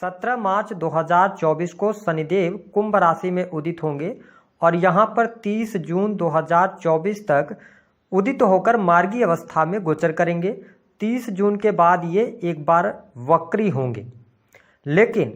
17 मार्च 2024 को शनिदेव कुंभ राशि में उदित होंगे और यहाँ पर 30 जून 2024 तक उदित होकर मार्गी अवस्था में गोचर करेंगे। 30 जून के बाद ये एक बार वक्री होंगे, लेकिन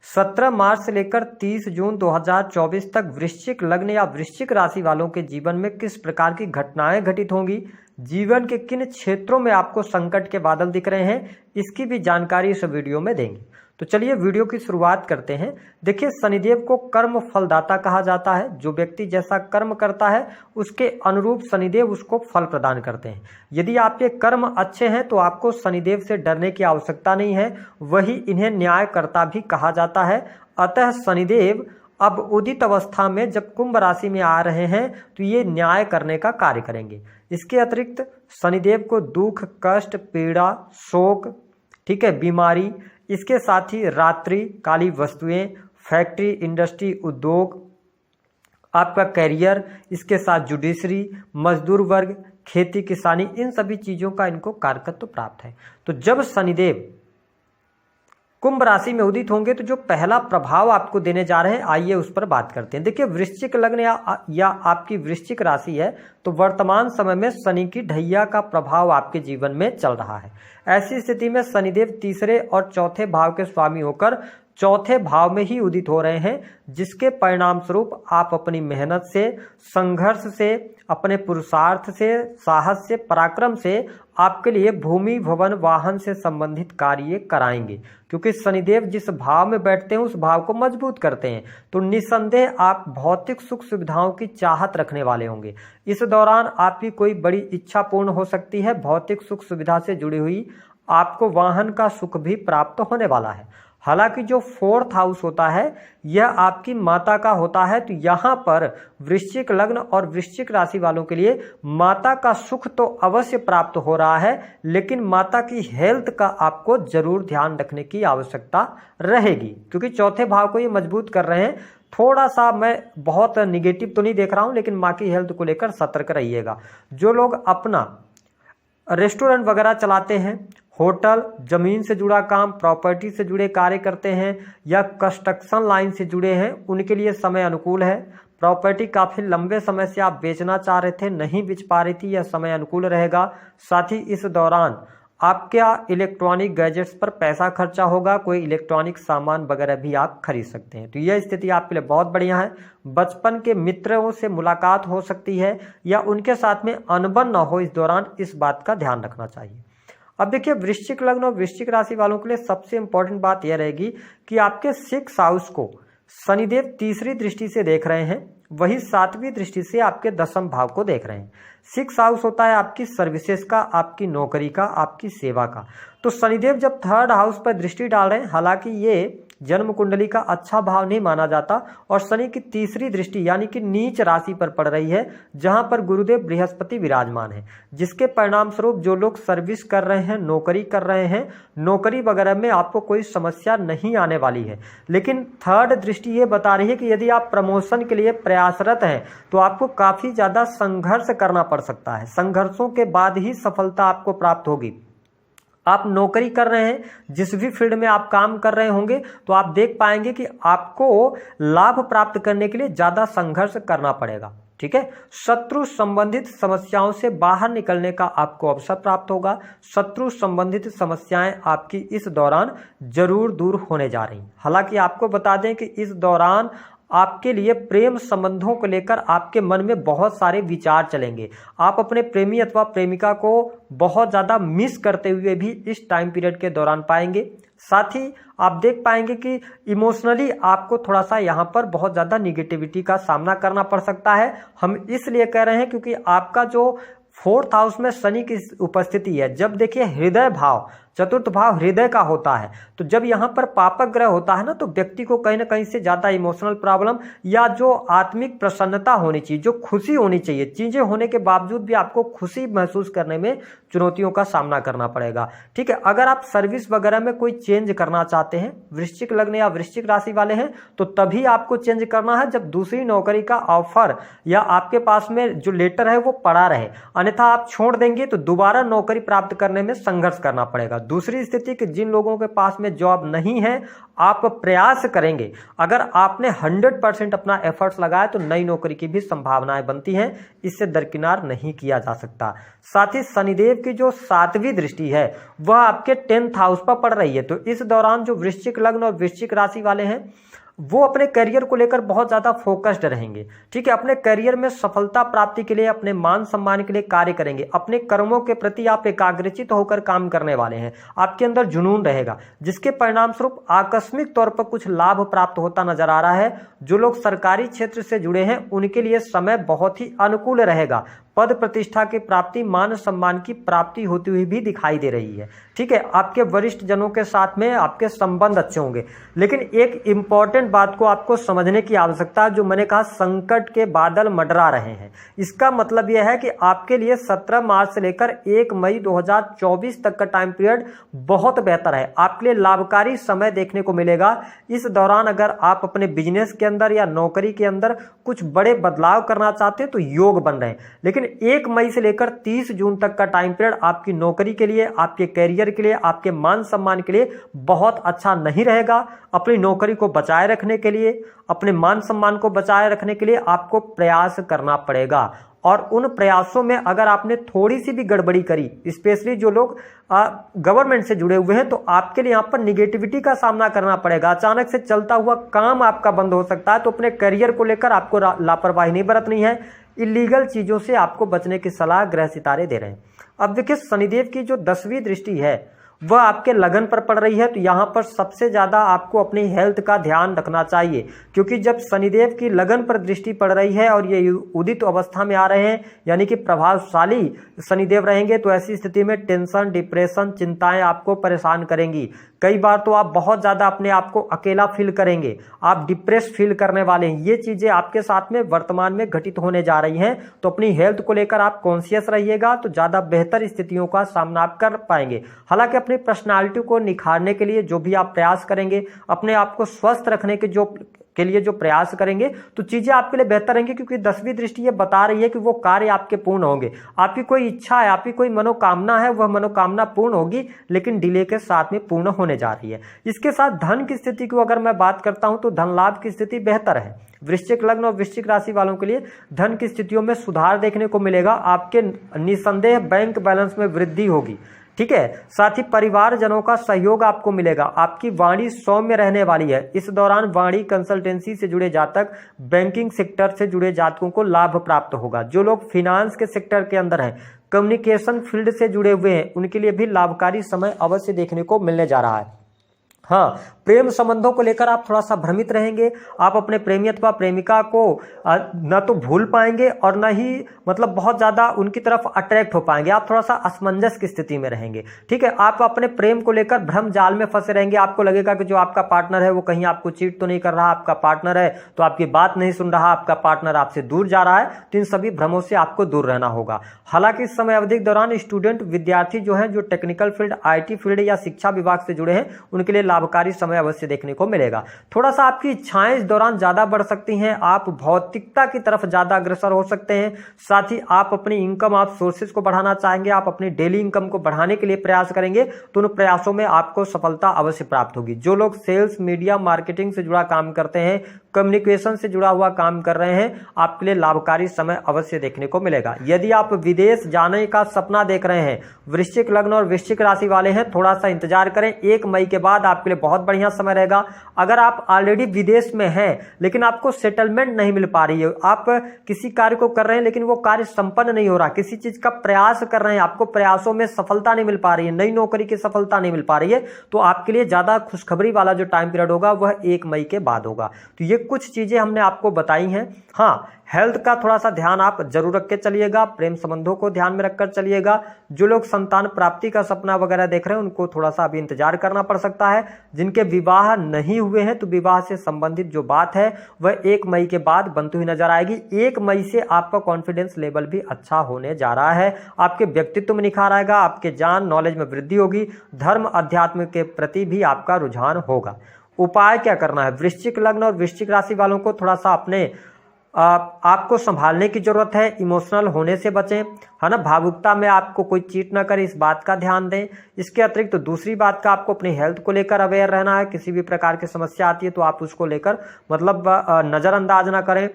17 मार्च से लेकर 30 जून 2024 तक वृश्चिक लग्न या वृश्चिक राशि वालों के जीवन में किस प्रकार की घटनाएं घटित होंगी, जीवन के किन क्षेत्रों में आपको संकट के बादल दिख रहे हैं, इसकी भी जानकारी इस वीडियो में देंगे। तो चलिए वीडियो की शुरुआत करते हैं। देखिए, शनिदेव को कर्म फलदाता कहा जाता है। जो व्यक्ति जैसा कर्म करता है उसके अनुरूप शनिदेव उसको फल प्रदान करते हैं। यदि आपके कर्म अच्छे हैं तो आपको शनिदेव से डरने की आवश्यकता नहीं है, वही इन्हें न्यायकर्ता भी कहा जाता है। अतः शनिदेव अब उदित अवस्था में जब कुंभ राशि में आ रहे हैं तो ये न्याय करने का कार्य करेंगे। इसके अतिरिक्त शनिदेव को दुख, कष्ट, पीड़ा, शोक, ठीक है, बीमारी, इसके साथ ही रात्रि, काली वस्तुएं, फैक्ट्री, इंडस्ट्री, उद्योग, आपका कैरियर, इसके साथ जुडिशरी, मजदूर वर्ग, खेती किसानी, इन सभी चीजों का इनको कारकत्व प्राप्त है। तो जब शनिदेव कुंभ राशि में उदित होंगे तो जो पहला प्रभाव आपको देने जा रहे हैं, आइए उस पर बात करते हैं। देखिए, वृश्चिक लग्न या आपकी वृश्चिक राशि है तो वर्तमान समय में शनि की ढैया का प्रभाव आपके जीवन में चल रहा है। ऐसी स्थिति में शनिदेव तीसरे और चौथे भाव के स्वामी होकर चौथे भाव में ही उदित हो रहे हैं, जिसके परिणाम स्वरूप आप अपनी मेहनत से, संघर्ष से, अपने पुरुषार्थ से, साहस से, पराक्रम से आपके लिए भूमि, भवन, वाहन से संबंधित कार्य कराएंगे। क्योंकि शनिदेव जिस भाव में बैठते हैं उस भाव को मजबूत करते हैं, तो निस्संदेह आप भौतिक सुख सुविधाओं की चाहत रखने वाले होंगे। इस दौरान आपकी कोई बड़ी इच्छा पूर्ण हो सकती है। भौतिक सुख सुविधा से जुड़ी हुई आपको वाहन का सुख भी प्राप्त होने वाला है। हालांकि जो 4th हाउस होता है यह आपकी माता का होता है, तो यहाँ पर वृश्चिक लग्न और वृश्चिक राशि वालों के लिए माता का सुख तो अवश्य प्राप्त हो रहा है, लेकिन माता की हेल्थ का आपको जरूर ध्यान रखने की आवश्यकता रहेगी, क्योंकि चौथे भाव को ये मजबूत कर रहे हैं। थोड़ा सा मैं बहुत निगेटिव तो नहीं देख रहा हूँ, लेकिन माँ की हेल्थ को लेकर सतर्क रहिएगा। जो लोग अपना रेस्टोरेंट वगैरह चलाते हैं, होटल, जमीन से जुड़ा काम, प्रॉपर्टी से जुड़े कार्य करते हैं या कंस्ट्रक्शन लाइन से जुड़े हैं, उनके लिए समय अनुकूल है। प्रॉपर्टी काफ़ी लंबे समय से आप बेचना चाह रहे थे, नहीं बेच पा रही थी, यह समय अनुकूल रहेगा। साथ ही इस दौरान आपका इलेक्ट्रॉनिक गैजेट्स पर पैसा खर्चा होगा, कोई इलेक्ट्रॉनिक सामान वगैरह भी आप खरीद सकते हैं। तो यह स्थिति आपके लिए बहुत बढ़िया है। बचपन के मित्रों से मुलाकात हो सकती है या उनके साथ में अनबन न हो, इस दौरान इस बात का ध्यान रखना चाहिए। अब देखिए, वृश्चिक लग्न और वृश्चिक राशि वालों के लिए सबसे इंपॉर्टेंट बात यह रहेगी कि आपके 6th हाउस को शनिदेव तीसरी दृष्टि से देख रहे हैं, वही 7वीं दृष्टि से आपके 10वें भाव को देख रहे हैं। 6th हाउस होता है आपकी सर्विसेज का, आपकी नौकरी का, आपकी सेवा का। तो शनिदेव जब 3rd हाउस पर दृष्टि डाल रहे हैं, हालांकि ये जन्म कुंडली का अच्छा भाव नहीं माना जाता और शनि की तीसरी दृष्टि यानी कि नीच राशि पर पड़ रही है, जहां पर गुरुदेव बृहस्पति विराजमान है, जिसके परिणाम स्वरूप जो लोग सर्विस कर रहे हैं, नौकरी कर रहे हैं, नौकरी वगैरह में आपको कोई समस्या नहीं आने वाली है। लेकिन 3rd दृष्टि ये बता रही है कि यदि आप प्रमोशन के लिए प्रयासरत हैं तो आपको काफी ज्यादा संघर्ष करना पड़ सकता है। संघर्षों के बाद ही सफलता आपको प्राप्त होगी। आप नौकरी कर रहे हैं, जिस भी फील्ड में आप काम कर रहे होंगे, तो आप देख पाएंगे कि आपको लाभ प्राप्त करने के लिए ज्यादा संघर्ष करना पड़ेगा। ठीक है, शत्रु संबंधित समस्याओं से बाहर निकलने का आपको अवसर प्राप्त होगा। शत्रु संबंधित समस्याएं आपकी इस दौरान जरूर दूर होने जा रही हैं। हालांकि आपको बता दें कि इस दौरान आपके लिए प्रेम संबंधों को लेकर आपके मन में बहुत सारे विचार चलेंगे। आप अपने प्रेमी अथवा प्रेमिका को बहुत ज़्यादा मिस करते हुए भी इस टाइम पीरियड के दौरान पाएंगे। साथ ही आप देख पाएंगे कि इमोशनली आपको थोड़ा सा यहाँ पर बहुत ज़्यादा निगेटिविटी का सामना करना पड़ सकता है। हम इसलिए कह रहे हैं क्योंकि आपका जो 4th हाउस में शनि की उपस्थिति है। जब देखिए, हृदय भाव, 4th भाव हृदय का होता है, तो जब यहाँ पर पापक ग्रह होता है ना, तो व्यक्ति को कहीं ना कहीं से ज्यादा इमोशनल प्रॉब्लम या जो आत्मिक प्रसन्नता होनी चाहिए, जो खुशी होनी चाहिए, चीजें होने के बावजूद भी आपको खुशी महसूस करने में चुनौतियों का सामना करना पड़ेगा। ठीक है, अगर आप सर्विस वगैरह में कोई चेंज करना चाहते हैं, वृश्चिक लग्न या वृश्चिक राशि वाले हैं, तो तभी आपको चेंज करना है जब दूसरी नौकरी का ऑफर या आपके पास में जो लेटर है वो पड़ा रहे। अन्यथा आप छोड़ देंगे तो दोबारा नौकरी प्राप्त करने में संघर्ष करना पड़ेगा। दूसरी स्थिति कि जिन लोगों के पास में जॉब नहीं है, आप प्रयास करेंगे, अगर आपने 100% अपना एफर्ट्स लगाया तो नई नौकरी की भी संभावनाएं बनती हैं, इससे दरकिनार नहीं किया जा सकता। साथ ही शनिदेव की जो 7वीं दृष्टि है वह आपके 10th हाउस पर पड़ रही है, तो इस दौरान जो वृश्चिक लग्न और वृश्चिक राशि वाले हैं वो अपने करियर को लेकर बहुत ज़्यादा फोकस्ड रहेंगे। ठीक है, अपने करियर में सफलता प्राप्ति के लिए, अपने मान सम्मान के लिए कार्य करेंगे। अपने कर्मों के प्रति आप एकाग्रचित होकर काम करने वाले हैं। आपके अंदर जुनून रहेगा, जिसके परिणाम स्वरूप आकस्मिक तौर पर कुछ लाभ प्राप्त होता नजर आ रहा है। जो लोग सरकारी क्षेत्र से जुड़े हैं उनके लिए समय बहुत ही अनुकूल रहेगा। पद प्रतिष्ठा की प्राप्ति, मान सम्मान की प्राप्ति होती हुई भी दिखाई दे रही है। ठीक है, आपके वरिष्ठ जनों के साथ में आपके संबंध अच्छे होंगे। लेकिन एक इंपॉर्टेंट बात को आपको समझने की आवश्यकता है, जो मैंने कहा संकट के बादल मंडरा रहे हैं। इसका मतलब यह है कि आपके लिए 17 मार्च से लेकर 1 मई 2024 तक का टाइम पीरियड बहुत बेहतर है। आपके लिए लाभकारी समय देखने को मिलेगा। इस दौरान अगर आप अपने बिजनेस के अंदर या नौकरी के अंदर कुछ बड़े बदलाव करना चाहते हैं तो योग बन रहे हैं। लेकिन 1 मई से लेकर 30 जून तक का टाइम पीरियड आपकी नौकरी के लिए, आपके कैरियर के लिए, आपके मान सम्मान के लिए बहुत अच्छा नहीं रहेगा। अपनी नौकरी को बचाए रखने के लिए, अपने मान सम्मान को बचाए रखने के लिए आपको प्रयास करना पड़ेगा। और उन प्रयासों में अगर आपने थोड़ी सी भी गड़बड़ी करी, स्पेशली जो लोग गवर्नमेंट से जुड़े हुए हैं, तो आपके लिए यहाँ पर निगेटिविटी का सामना करना पड़ेगा। अचानक से चलता हुआ काम आपका बंद हो सकता है। तो अपने करियर को लेकर आपको लापरवाही नहीं बरतनी है। इलीगल चीजों से आपको बचने की सलाह ग्रह सितारे दे रहे हैं। अब देखिए, शनिदेव की जो 10वीं दृष्टि है वह आपके लगन पर पड़ रही है, तो यहाँ पर सबसे ज्यादा आपको अपनी हेल्थ का ध्यान रखना चाहिए। क्योंकि जब शनिदेव की लगन पर दृष्टि पड़ रही है और ये उदित अवस्था में आ रहे हैं, यानी कि प्रभावशाली शनिदेव रहेंगे, तो ऐसी स्थिति में टेंशन, डिप्रेशन, चिंताएं आपको परेशान करेंगी। कई बार तो आप बहुत ज्यादा अपने आप को अकेला फील करेंगे, आप डिप्रेस फील करने वाले हैं। ये चीजें आपके साथ में वर्तमान में घटित होने जा रही हैं। तो अपनी हेल्थ को लेकर आप कॉन्शियस रहिएगा, तो ज्यादा बेहतर स्थितियों का सामना आप कर पाएंगे। हालांकि अपनी पर्सनालिटी को निखारने के लिए जो भी आप प्रयास करेंगे, अपने आप को स्वस्थ रखने के लिए जो प्रयास करेंगे, तो चीजें आपके लिए बेहतर रहेंगी। क्योंकि 10वीं दृष्टि ये बता रही है कि वो कार्य आपके पूर्ण होंगे। आपकी कोई इच्छा है, आपकी कोई मनोकामना है, वह मनोकामना पूर्ण होगी, लेकिन डिले के साथ में पूर्ण होने जा रही है। इसके साथ धन की स्थिति को अगर मैं बात करता हूं तो धन लाभ की स्थिति बेहतर है। वृश्चिक लग्न और वृश्चिक राशि वालों के लिए धन की स्थितियों में सुधार देखने को मिलेगा। आपके निसंदेह बैंक बैलेंस में वृद्धि होगी। ठीक है, साथ ही परिवारजनों का सहयोग आपको मिलेगा। आपकी वाणी सौम्य रहने वाली है। इस दौरान वाणी कंसल्टेंसी से जुड़े जातक, बैंकिंग सेक्टर से जुड़े जातकों को लाभ प्राप्त होगा। जो लोग फिनांस के सेक्टर के अंदर हैं, कम्युनिकेशन फील्ड से जुड़े हुए हैं, उनके लिए भी लाभकारी समय अवश्य देखने को मिलने जा रहा है। हाँ, प्रेम संबंधों को लेकर आप थोड़ा सा भ्रमित रहेंगे। आप अपने प्रेमी अथवा प्रेमिका को न तो भूल पाएंगे और न ही मतलब बहुत ज्यादा उनकी तरफ अट्रैक्ट हो पाएंगे। आप थोड़ा सा असमंजस की स्थिति में रहेंगे। ठीक है, आप अपने प्रेम को लेकर भ्रम जाल में फंसे रहेंगे। आपको लगेगा कि जो आपका पार्टनर है वो कहीं आपको चीट तो नहीं कर रहा, आपका पार्टनर है तो आपकी बात नहीं सुन रहा, आपका पार्टनर आपसे दूर जा रहा है। तो इन सभी भ्रमों से आपको दूर रहना होगा। हालांकि इस समय अवधि के दौरान स्टूडेंट, विद्यार्थी जो है, जो टेक्निकल फील्ड, IT फील्ड या शिक्षा विभाग से जुड़े हैं, उनके लिए लाभकारी समय अवश्य देखने को मिलेगा। थोड़ा सा आपकी इच्छाएं इस दौरान ज्यादा बढ़ सकती हैं। आप भौतिकता की तरफ ज्यादा अग्रसर हो सकते हैं। साथ ही आप अपनी इनकम, आप सोर्सेज को बढ़ाना चाहेंगे, आप अपनी डेली इनकम को बढ़ाने के लिए प्रयास करेंगे, तो उन प्रयासों में आपको सफलता अवश्य प्राप्त होगी। जो लोग सेल्स, मीडिया, मार्केटिंग से जुड़ा काम करते हैं, कम्युनिकेशन से जुड़ा हुआ काम कर रहे हैं, आपके लिए लाभकारी समय अवश्य देखने को मिलेगा। यदि आप विदेश जाने का सपना देख रहे हैं, वृश्चिक लग्न और वृश्चिक राशि वाले हैं, थोड़ा सा इंतजार करें। 1 मई के बाद आपके लिए बहुत बढ़िया समय रहेगा। अगर आप ऑलरेडी विदेश में हैं लेकिन आपको सेटलमेंट नहीं मिल पा रही है, आप किसी कार्य को कर रहे हैं लेकिन वो कार्य संपन्न नहीं हो रहा, किसी चीज का प्रयास कर रहे हैं, आपको प्रयासों में सफलता नहीं मिल पा रही है, नई नौकरी की सफलता नहीं मिल पा रही है, तो आपके लिए ज्यादा खुशखबरी वाला जो टाइम पीरियड होगा वह 1 मई के बाद होगा। तो ये कुछ चीजें हमने आपको बताई हैं। हाँ, हेल्थ का थोड़ा सा ध्यान आप जरूर रख के चलिएगा। प्रेम संबंधों को ध्यान में रखकर चलिएगा। जो लोग संतान प्राप्ति का सपना वगैरह देख रहे हैं, उनको थोड़ा सा अभी इंतजार करना पड़ सकता है। जिनके विवाह नहीं हुए हैं, तो विवाह से संबंधित जो बात है वह 1 मई के बाद बनती हुई नजर आएगी। 1 मई से आपका कॉन्फिडेंस लेवल भी अच्छा होने जा रहा है। आपके व्यक्तित्व में निखार आएगा, आपके ज्ञान, नॉलेज में वृद्धि होगी। धर्म, अध्यात्म के प्रति भी आपका रुझान होगा। उपाय क्या करना है? वृश्चिक लग्न और वृश्चिक राशि वालों को थोड़ा सा अपने आपको संभालने की जरूरत है, इमोशनल होने से बचें, है ना, भावुकता में आपको कोई चीट ना करे, इस बात का ध्यान दें। इसके अतिरिक्त तो दूसरी बात का आपको अपनी हेल्थ को लेकर अवेयर रहना है। किसी भी प्रकार की समस्या आती है तो आप उसको लेकर मतलब नज़रअंदाज ना करें।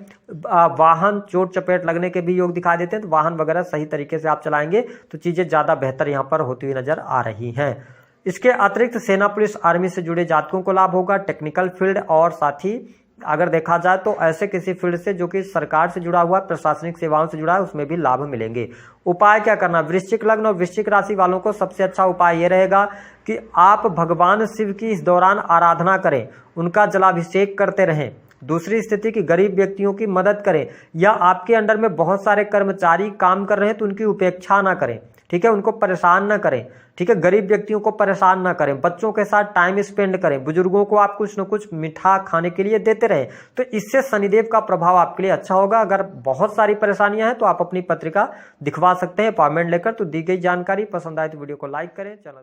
वाहन चोट चपेट लगने के भी योग दिखा देते हैं, तो वाहन वगैरह सही तरीके से आप चलाएंगे तो चीज़ें ज़्यादा बेहतर यहाँ पर होती हुई नजर आ रही हैं। इसके अतिरिक्त सेना पुलिस आर्मी से जुड़े जातकों को लाभ होगा, टेक्निकल फील्ड और साथ ही अगर देखा जाए तो ऐसे किसी फील्ड से जो कि सरकार से जुड़ा हुआ, प्रशासनिक सेवाओं से जुड़ा है, उसमें भी लाभ मिलेंगे। उपाय क्या करना, वृश्चिक लग्न और वृश्चिक राशि वालों को सबसे अच्छा उपाय यह रहेगा कि आप भगवान शिव की इस दौरान आराधना करें, उनका जलाभिषेक करते रहें। दूसरी स्थिति की गरीब व्यक्तियों की मदद करें, या आपके अंडर में बहुत सारे कर्मचारी काम कर रहे हैं तो उनकी उपेक्षा ना करें, ठीक है, उनको परेशान ना करें, ठीक है, गरीब व्यक्तियों को परेशान ना करें, बच्चों के साथ टाइम स्पेंड करें, बुजुर्गों को आप कुछ न कुछ मीठा खाने के लिए देते रहें, तो इससे शनिदेव का प्रभाव आपके लिए अच्छा होगा। अगर बहुत सारी परेशानियां हैं तो आप अपनी पत्रिका दिखवा सकते हैं अपॉइंटमेंट लेकर। तो दी गई जानकारी पसंद आए तो वीडियो को लाइक करें, चैनल